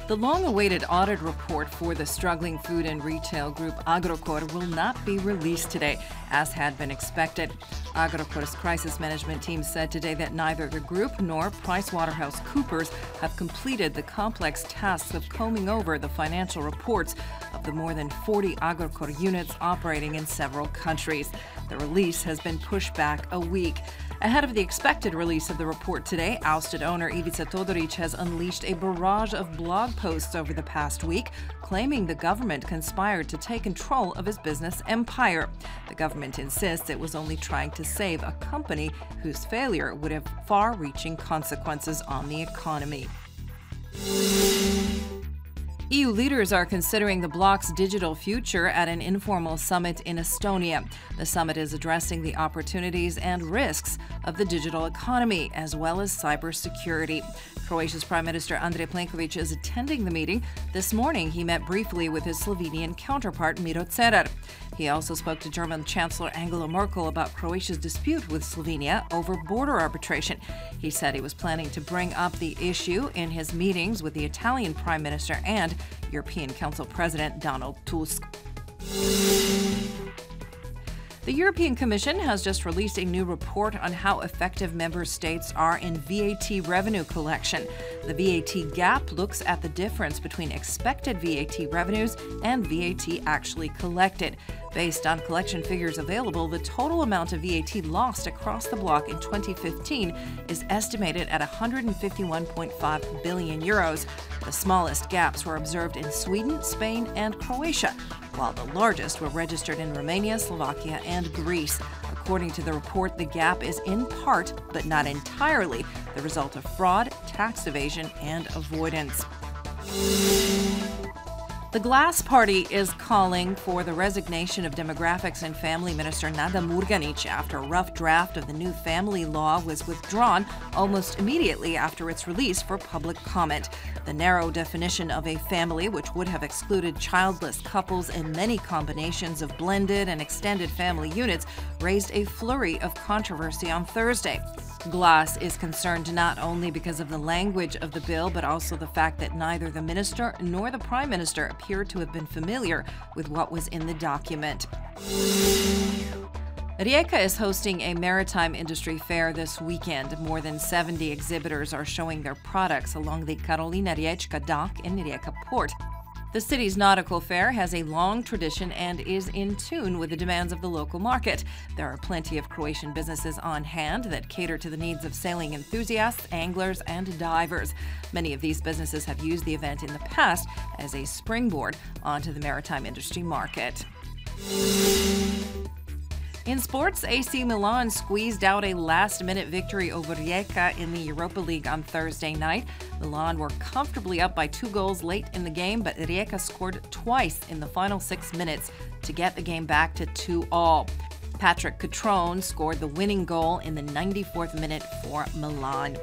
The long-awaited audit report for the struggling food and retail group Agrokor will not be released today, as had been expected. Agrokor's crisis management team said today that neither the group nor PricewaterhouseCoopers have completed the complex tasks of combing over the financial reports of the more than 40 Agrokor units operating in several countries. The release has been pushed back a week. Ahead of the expected release of the report today, ousted owner Ivica Todoric has unleashed a barrage of blog posts over the past week, claiming the government conspired to take control of his business empire. The government insists it was only trying to save a company whose failure would have far-reaching consequences on the economy. EU leaders are considering the bloc's digital future at an informal summit in Estonia. The summit is addressing the opportunities and risks of the digital economy, as well as cybersecurity. Croatia's Prime Minister Andrej Plenković is attending the meeting. This morning, he met briefly with his Slovenian counterpart, Miro Cerar. He also spoke to German Chancellor Angela Merkel about Croatia's dispute with Slovenia over border arbitration. He said he was planning to bring up the issue in his meetings with the Italian Prime Minister and European Council President Donald Tusk. The European Commission has just released a new report on how effective member states are in VAT revenue collection. The VAT gap looks at the difference between expected VAT revenues and VAT actually collected. Based on collection figures available, the total amount of VAT lost across the bloc in 2015 is estimated at 151.5 billion euros. The smallest gaps were observed in Sweden, Spain, and Croatia, while the largest were registered in Romania, Slovakia, and Greece. According to the report, the gap is in part, but not entirely, the result of fraud, tax evasion, and avoidance. The Glass Party is calling for the resignation of Demographics and Family Minister Nada Murganić after a rough draft of the new family law was withdrawn almost immediately after its release for public comment. The narrow definition of a family, which would have excluded childless couples and many combinations of blended and extended family units, raised a flurry of controversy on Thursday. Glass is concerned not only because of the language of the bill, but also the fact that neither the minister nor the prime minister appear to have been familiar with what was in the document. Rijeka is hosting a maritime industry fair this weekend. More than 70 exhibitors are showing their products along the Karolina Riječka dock in Rijeka port. The city's nautical fair has a long tradition and is in tune with the demands of the local market. There are plenty of Croatian businesses on hand that cater to the needs of sailing enthusiasts, anglers, and divers. Many of these businesses have used the event in the past as a springboard onto the maritime industry market. In sports, AC Milan squeezed out a last-minute victory over Rijeka in the Europa League on Thursday night. Milan were comfortably up by 2 goals late in the game, but Rijeka scored twice in the final 6 minutes to get the game back to 2-2. Patrick Cutrone scored the winning goal in the 94th minute for Milan.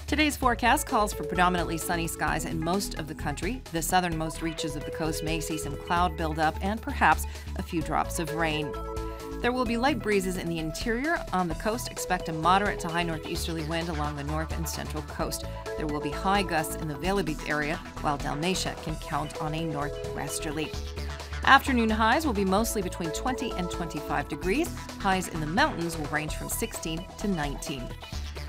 Today's forecast calls for predominantly sunny skies in most of the country. The southernmost reaches of the coast may see some cloud buildup and perhaps a few drops of rain. There will be light breezes in the interior. On the coast, expect a moderate to high northeasterly wind along the north and central coast. There will be high gusts in the Velebit area, while Dalmatia can count on a northwesterly. Afternoon highs will be mostly between 20 and 25 degrees. Highs in the mountains will range from 16 to 19.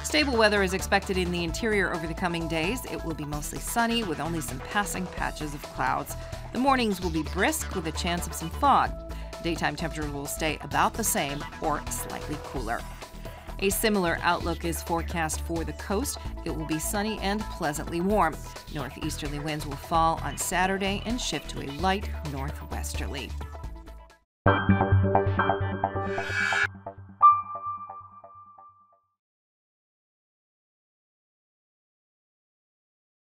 Stable weather is expected in the interior over the coming days. It will be mostly sunny with only some passing patches of clouds. The mornings will be brisk with a chance of some fog. Daytime temperatures will stay about the same or slightly cooler. A similar outlook is forecast for the coast. It will be sunny and pleasantly warm. Northeasterly winds will fall on Saturday and shift to a light northwesterly.